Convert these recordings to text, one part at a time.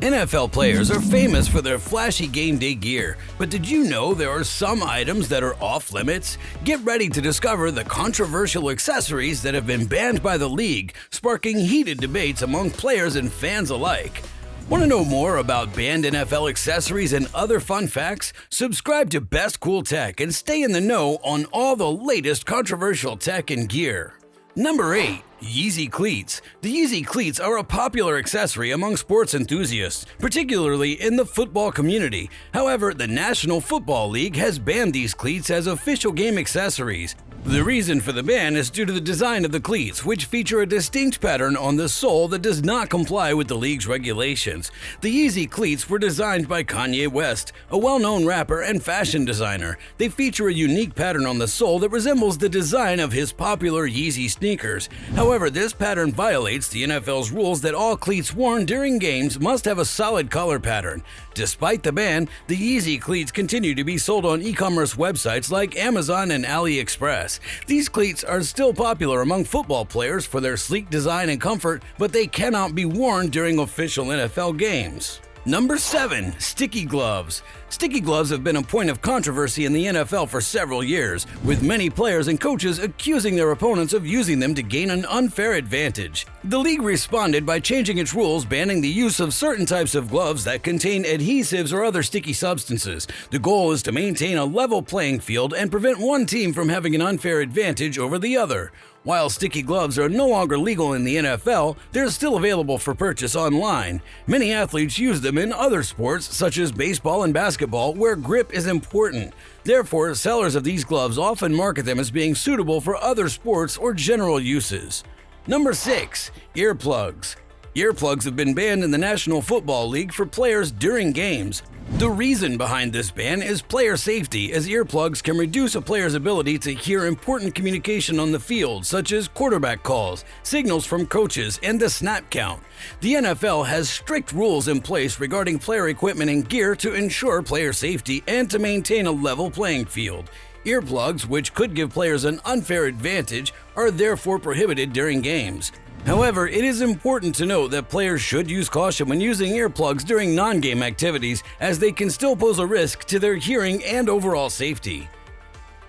NFL players are famous for their flashy game day gear, but did you know there are some items that are off limits? Get ready to discover the controversial accessories that have been banned by the league, sparking heated debates among players and fans alike. Want to know more about banned NFL accessories and other fun facts? Subscribe to Best Cool Tech and stay in the know on all the latest controversial tech and gear. Number 8. Yeezy Cleats. The Yeezy Cleats are a popular accessory among sports enthusiasts, particularly in the football community. However, the National Football League has banned these cleats as official game accessories. The reason for the ban is due to the design of the cleats, which feature a distinct pattern on the sole that does not comply with the league's regulations. The Yeezy Cleats were designed by Kanye West, a well-known rapper and fashion designer. They feature a unique pattern on the sole that resembles the design of his popular Yeezy sneakers. However, this pattern violates the NFL's rules that all cleats worn during games must have a solid color pattern. Despite the ban, the Yeezy Cleats continue to be sold on e-commerce websites like Amazon and AliExpress. These cleats are still popular among football players for their sleek design and comfort, but they cannot be worn during official NFL games. Number 7. Sticky Gloves. Sticky gloves have been a point of controversy in the NFL for several years, with many players and coaches accusing their opponents of using them to gain an unfair advantage. The league responded by changing its rules, banning the use of certain types of gloves that contain adhesives or other sticky substances. The goal is to maintain a level playing field and prevent one team from having an unfair advantage over the other. While sticky gloves are no longer legal in the NFL, they're still available for purchase online. Many athletes use them in other sports, such as baseball and basketball, where grip is important. Therefore, sellers of these gloves often market them as being suitable for other sports or general uses. Number 6. Earplugs. Earplugs have been banned in the National Football League for players during games. The reason behind this ban is player safety, as earplugs can reduce a player's ability to hear important communication on the field, such as quarterback calls, signals from coaches, and the snap count. The NFL has strict rules in place regarding player equipment and gear to ensure player safety and to maintain a level playing field. Earplugs, which could give players an unfair advantage, are therefore prohibited during games. However, it is important to note that players should use caution when using earplugs during non-game activities, as they can still pose a risk to their hearing and overall safety.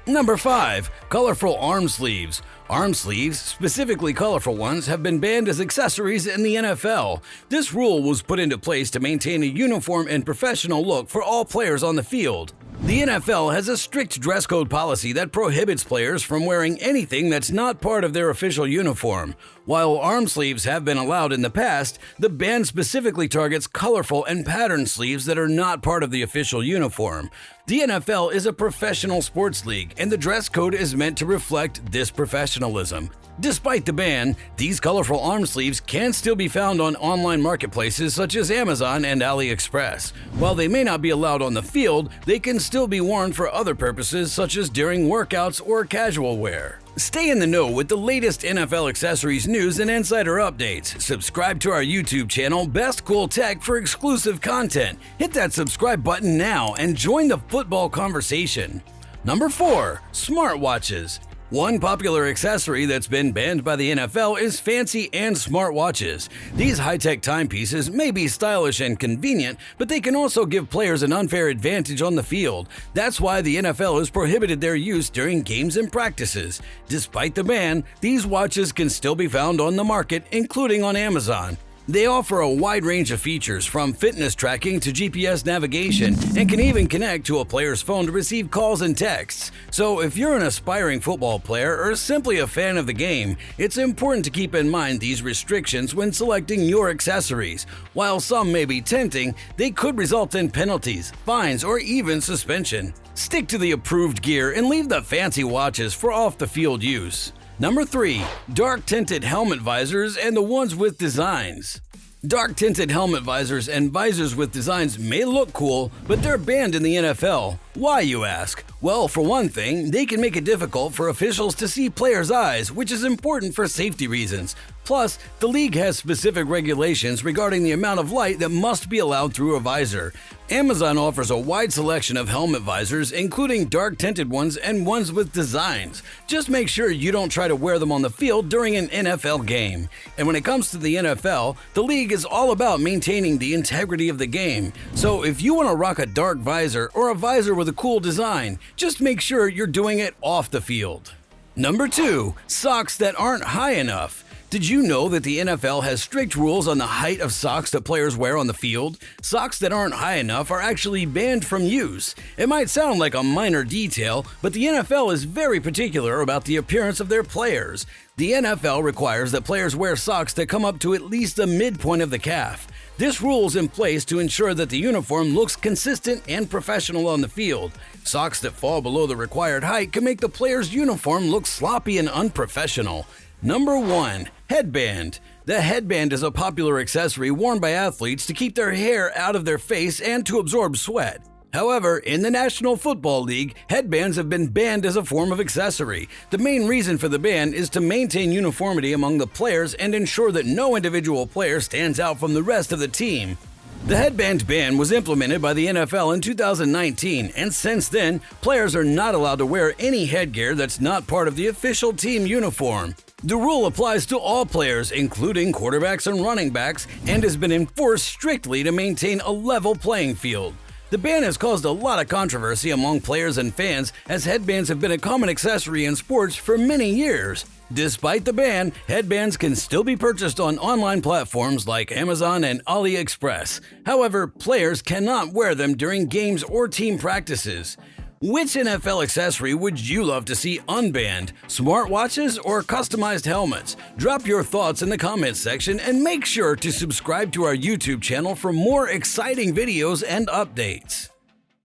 Number 5. Colorful Arm Sleeves. Arm sleeves, specifically colorful ones, have been banned as accessories in the NFL. This rule was put into place to maintain a uniform and professional look for all players on the field. The NFL has a strict dress code policy that prohibits players from wearing anything that's not part of their official uniform. While arm sleeves have been allowed in the past, the ban specifically targets colorful and patterned sleeves that are not part of the official uniform. The NFL is a professional sports league, and the dress code is meant to reflect this professionalism. Despite the ban, these colorful arm sleeves can still be found on online marketplaces such as Amazon and AliExpress. While they may not be allowed on the field, they can still be worn for other purposes such as during workouts or casual wear. Stay in the know with the latest NFL accessories news and insider updates. Subscribe to our YouTube channel, Best Cool Tech, for exclusive content. Hit that subscribe button now and join the football conversation. Number 4. Smartwatches. One popular accessory that's been banned by the NFL is fancy and smartwatches. These high-tech timepieces may be stylish and convenient, but they can also give players an unfair advantage on the field. That's why the NFL has prohibited their use during games and practices. Despite the ban, these watches can still be found on the market, including on Amazon. They offer a wide range of features, from fitness tracking to GPS navigation, and can even connect to a player's phone to receive calls and texts. So if you're an aspiring football player or simply a fan of the game, it's important to keep in mind these restrictions when selecting your accessories. While some may be tempting, they could result in penalties, fines, or even suspension. Stick to the approved gear and leave the fancy watches for off-the-field use. Number 3. Dark tinted helmet visors and the ones with designs. Dark tinted helmet visors and visors with designs may look cool, but they're banned in the NFL. Why, you ask? Well, for one thing, they can make it difficult for officials to see players' eyes, which is important for safety reasons. Plus, the league has specific regulations regarding the amount of light that must be allowed through a visor. Amazon offers a wide selection of helmet visors, including dark-tinted ones and ones with designs. Just make sure you don't try to wear them on the field during an NFL game. And when it comes to the NFL, the league is all about maintaining the integrity of the game. So if you want to rock a dark visor or a visor with a cool design, just make sure you're doing it off the field. Number 2. Socks that aren't high enough. Did you know that the NFL has strict rules on the height of socks that players wear on the field? Socks that aren't high enough are actually banned from use. It might sound like a minor detail, but the NFL is very particular about the appearance of their players. The NFL requires that players wear socks that come up to at least the midpoint of the calf. This rule is in place to ensure that the uniform looks consistent and professional on the field. Socks that fall below the required height can make the player's uniform look sloppy and unprofessional. Number 1. Headband. The headband is a popular accessory worn by athletes to keep their hair out of their face and to absorb sweat. However, in the National Football League, headbands have been banned as a form of accessory. The main reason for the ban is to maintain uniformity among the players and ensure that no individual player stands out from the rest of the team. The headband ban was implemented by the NFL in 2019, and since then, players are not allowed to wear any headgear that's not part of the official team uniform. The rule applies to all players, including quarterbacks and running backs, and has been enforced strictly to maintain a level playing field. The ban has caused a lot of controversy among players and fans, as headbands have been a common accessory in sports for many years. Despite the ban, headbands can still be purchased on online platforms like Amazon and AliExpress. However, players cannot wear them during games or team practices. Which NFL accessory would you love to see unbanned? Smartwatches or customized helmets? Drop your thoughts in the comments section and make sure to subscribe to our YouTube channel for more exciting videos and updates.